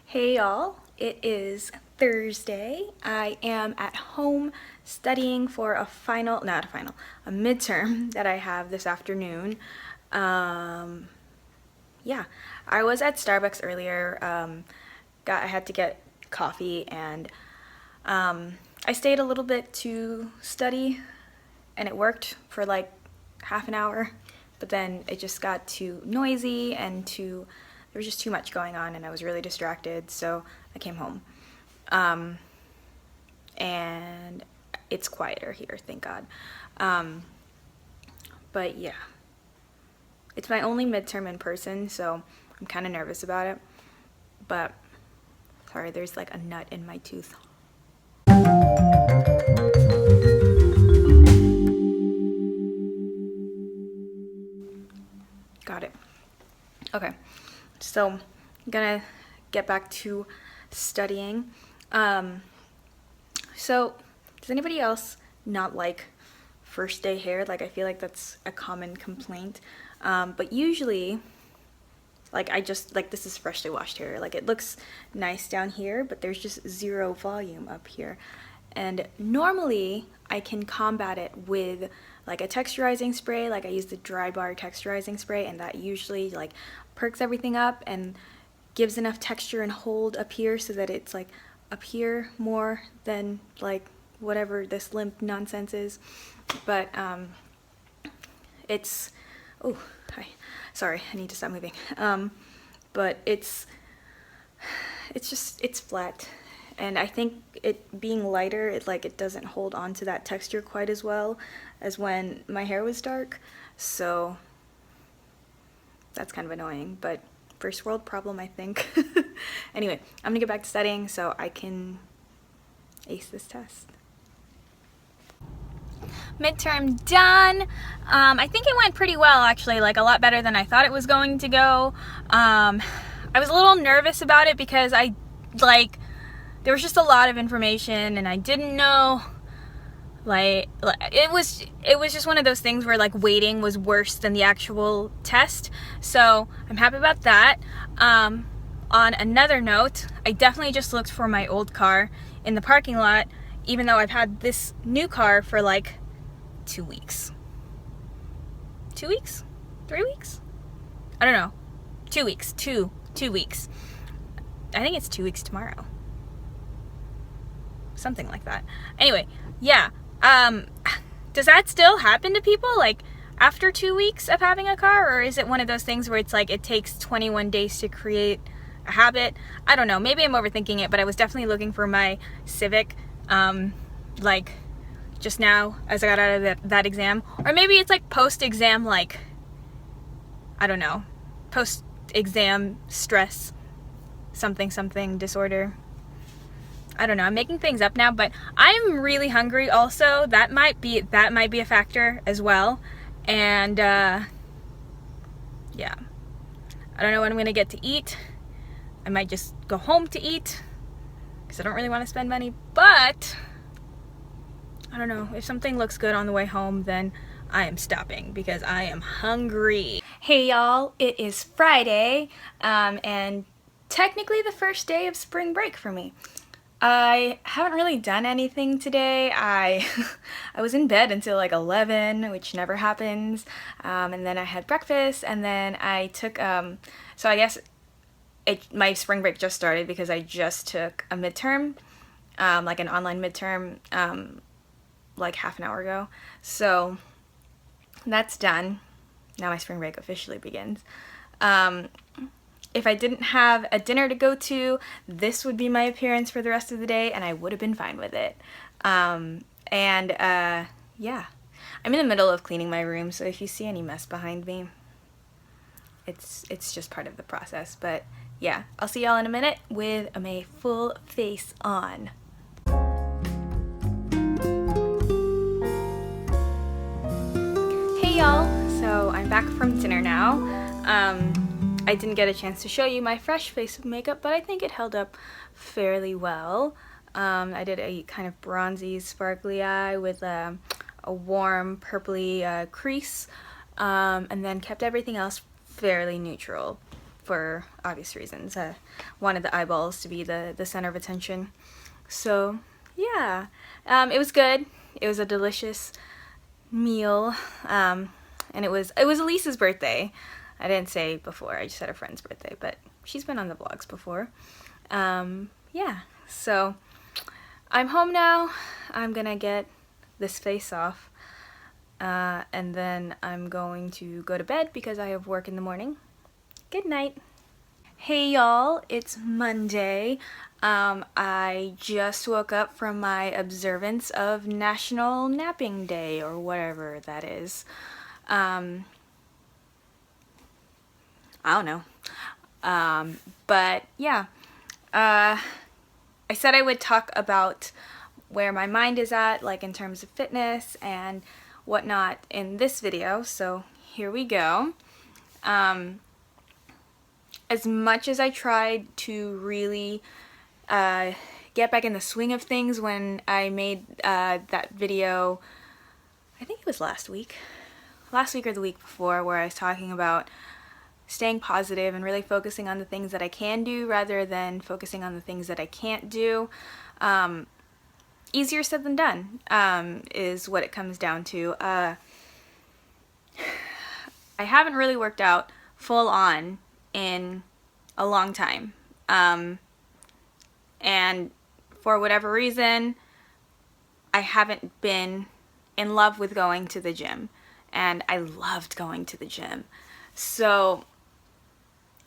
Hey y'all, it is Thursday. I am at home studying for a midterm that I have this afternoon. Yeah, I was at Starbucks earlier. I had to get coffee and I stayed a little bit to study and it worked for like half an hour, but then it just got too noisy and there was just too much going on and I was really distracted, so I came home. And it's quieter here, thank God. But yeah, it's my only midterm in person, so I'm kind of nervous about it. But sorry, there's like a nut in my tooth. Got it. Okay, so I'm gonna get back to studying. So does anybody else not like first day hair? Like, I feel like that's a common complaint. But usually, like, this is freshly washed hair. Like, it looks nice down here, but there's just zero volume up here. And normally, I can combat it with like a texturizing spray. Like, I use the Dry Bar texturizing spray, and that usually like perks everything up and gives enough texture and hold up here so that it's like up here more than like whatever this limp nonsense is. But it's, oh, hi, sorry, I need to stop moving. But it's flat, and I think it being lighter, it doesn't hold on to that texture quite as well as when my hair was dark, so that's kind of annoying, but first world problem, I think. Anyway, I'm gonna get back to studying so I can ace this test. Midterm done. I think it went pretty well, actually, like a lot better than I thought it was going to go. I was a little nervous about it because there was just a lot of information and I didn't know, it was just one of those things where like waiting was worse than the actual test, so I'm happy about that. On another note, I definitely just looked for my old car in the parking lot, even though I've had this new car for like 2 weeks. 2 weeks? 3 weeks? I don't know. 2 weeks. Two weeks. I think it's 2 weeks tomorrow. Something like that. Anyway, yeah. Does that still happen to people, like, after 2 weeks of having a car? Or is it one of those things where it's like it takes 21 days to create a habit? I don't know. Maybe I'm overthinking it, but I was definitely looking for my Civic, like, just now as I got out of that exam. Or maybe it's like post-exam, like, I don't know, post-exam stress something disorder. I don't know, I'm making things up now, but I'm really hungry also. That might be a factor as well. And yeah, I don't know when I'm gonna get to eat. I might just go home to eat because I don't really want to spend money, but I don't know, if something looks good on the way home, then I am stopping because I am hungry. Hey y'all, it is Friday, and technically the first day of spring break for me. I haven't really done anything today. I was in bed until like 11, which never happens, and then I had breakfast, and then I took, so I guess my spring break just started because I just took a midterm, like an online midterm, like half an hour ago. So that's done. Now my spring break officially begins. If I didn't have a dinner to go to, this would be my appearance for the rest of the day, and I would have been fine with it. Yeah, I'm in the middle of cleaning my room, so if you see any mess behind me, it's just part of the process. But yeah, I'll see y'all in a minute with my full face on. Hey y'all, so I'm back from dinner now. I didn't get a chance to show you my fresh face of makeup, but I think it held up fairly well. I did a kind of bronzy, sparkly eye with a warm purpley crease, and then kept everything else fairly neutral. for obvious reasons. I wanted the eyeballs to be the center of attention. So yeah, it was good. It was a delicious meal, and it was Elise's birthday. I didn't say before, I just said a friend's birthday, but she's been on the vlogs before. Yeah, so I'm home now. I'm gonna get this face off, and then I'm going to go to bed because I have work in the morning. Good night. Hey y'all, it's Monday. I just woke up from my observance of National Napping Day, or whatever that is. I don't know. But yeah, I said I would talk about where my mind is at, like in terms of fitness and whatnot in this video, so here we go. As much as I tried to really get back in the swing of things when I made that video, I think it was last week or the week before, where I was talking about staying positive and really focusing on the things that I can do rather than focusing on the things that I can't do. Easier said than done, is what it comes down to. I haven't really worked out full on in a long time. And for whatever reason, I haven't been in love with going to the gym. And I loved going to the gym. So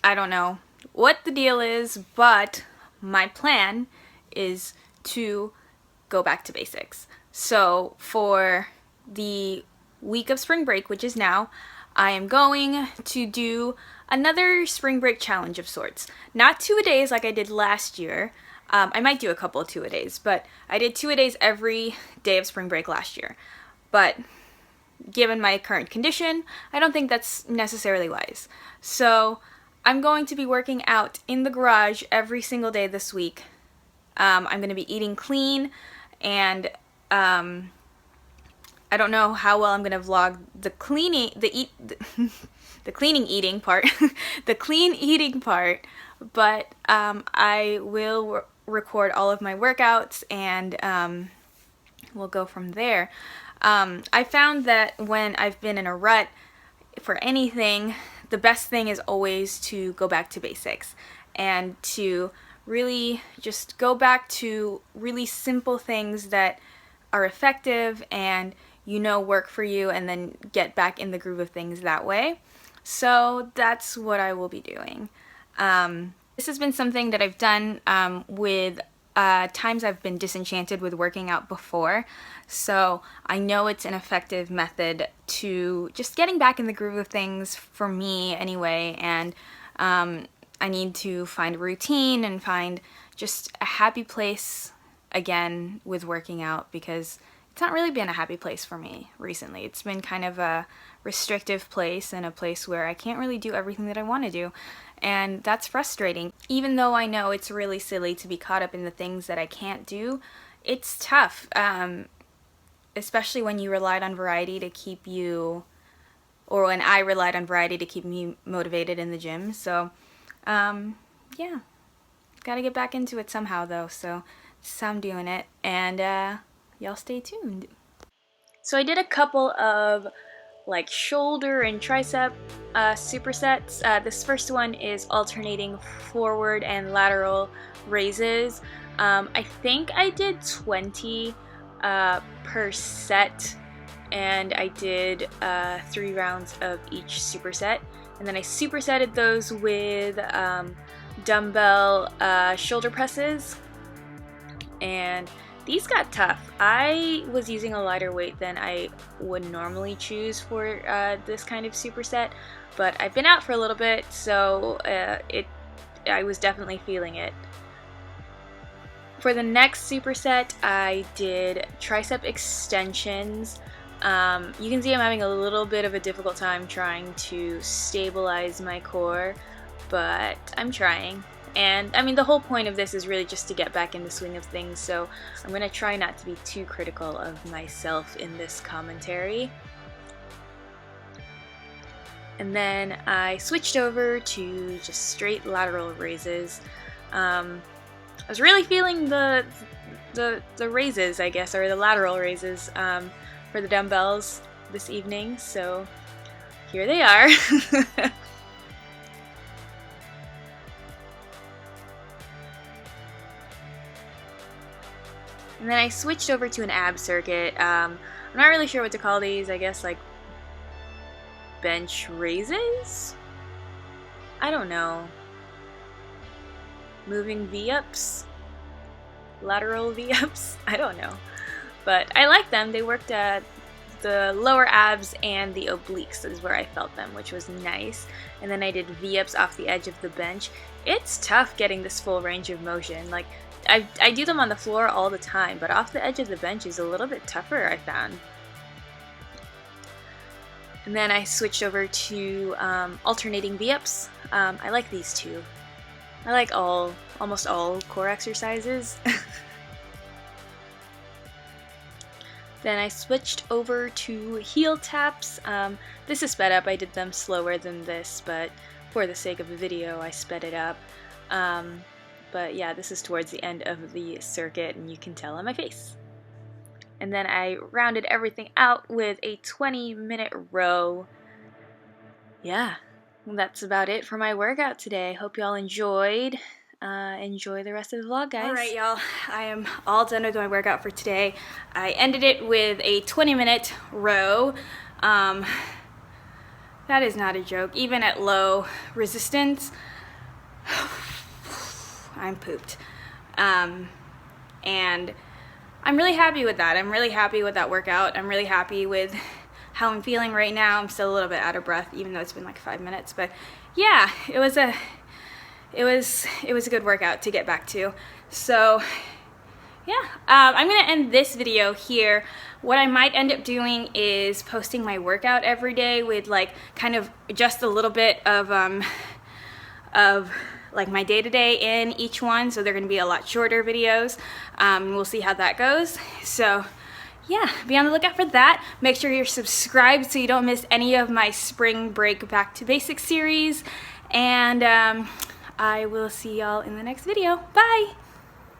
I don't know what the deal is, but my plan is to go back to basics. So for the week of spring break, which is now, I am going to do another spring break challenge of sorts. Not 2-a-days like I did last year. I might do a couple of 2-a-days, but I did 2-a-days every day of spring break last year. But given my current condition, I don't think that's necessarily wise. So I'm going to be working out in the garage every single day this week. I'm going to be eating clean, and I don't know how well I'm going to vlog the cleaning, the cleaning eating part, the clean eating part, but I will record all of my workouts, and we'll go from there. I found that when I've been in a rut for anything, the best thing is always to go back to basics and to really just go back to really simple things that are effective and work for you, and then get back in the groove of things that way. So that's what I will be doing. This has been something that I've done with times I've been disenchanted with working out before, so I know it's an effective method to just getting back in the groove of things for me anyway, and I need to find a routine and find just a happy place again with working out, because it's not really been a happy place for me recently. It's been kind of a restrictive place, and a place where I can't really do everything that I want to do, and that's frustrating. Even though I know it's really silly to be caught up in the things that I can't do, it's tough, especially when you relied on variety to keep you, or when I relied on variety to keep me motivated in the gym. So yeah, gotta get back into it somehow though, so I'm doing it, and y'all stay tuned. So I did a couple of like shoulder and tricep supersets. This first one is alternating forward and lateral raises. I think I did 20 per set, and I did 3 rounds of each superset, and then I supersetted those with dumbbell shoulder presses, and these got tough. I was using a lighter weight than I would normally choose for this kind of superset, but I've been out for a little bit, so I was definitely feeling it. For the next superset, I did tricep extensions. You can see I'm having a little bit of a difficult time trying to stabilize my core, but I'm trying. And I mean, the whole point of this is really just to get back in the swing of things, so I'm going to try not to be too critical of myself in this commentary. And then I switched over to just straight lateral raises. I was really feeling the raises, I guess, or the lateral raises for the dumbbells this evening, so here they are. And then I switched over to an ab circuit. I'm not really sure what to call these, I guess like bench raises? I don't know. Moving V-ups? Lateral V-ups? I don't know. But I like them. They worked at the lower abs and the obliques is where I felt them, which was nice. And then I did V-ups off the edge of the bench. It's tough getting this full range of motion. Like, I do them on the floor all the time, but off the edge of the bench is a little bit tougher, I found. And then I switched over to alternating V-ups. I like these two. I like almost all core exercises. Then I switched over to heel taps. This is sped up. I did them slower than this, but for the sake of the video, I sped it up. But yeah, this is towards the end of the circuit, and you can tell on my face. And then I rounded everything out with a 20-minute row. Yeah, that's about it for my workout today. Hope y'all enjoyed. Enjoy the rest of the vlog, guys. Alright, y'all. I am all done with my workout for today. I ended it with a 20-minute row. That is not a joke. Even at low resistance, I'm pooped. And I'm really happy with that. I'm really happy with that workout. I'm really happy with how I'm feeling right now. I'm still a little bit out of breath, even though it's been like 5 minutes. But yeah, it was a good workout to get back to. So yeah, I'm gonna end this video here. What I might end up doing is posting my workout every day with like kind of just a little bit of like my day-to-day in each one, so they're gonna be a lot shorter videos. We'll see how that goes. So yeah, be on the lookout for that. Make sure you're subscribed so you don't miss any of my spring break back to basics series. And I will see y'all in the next video. Bye!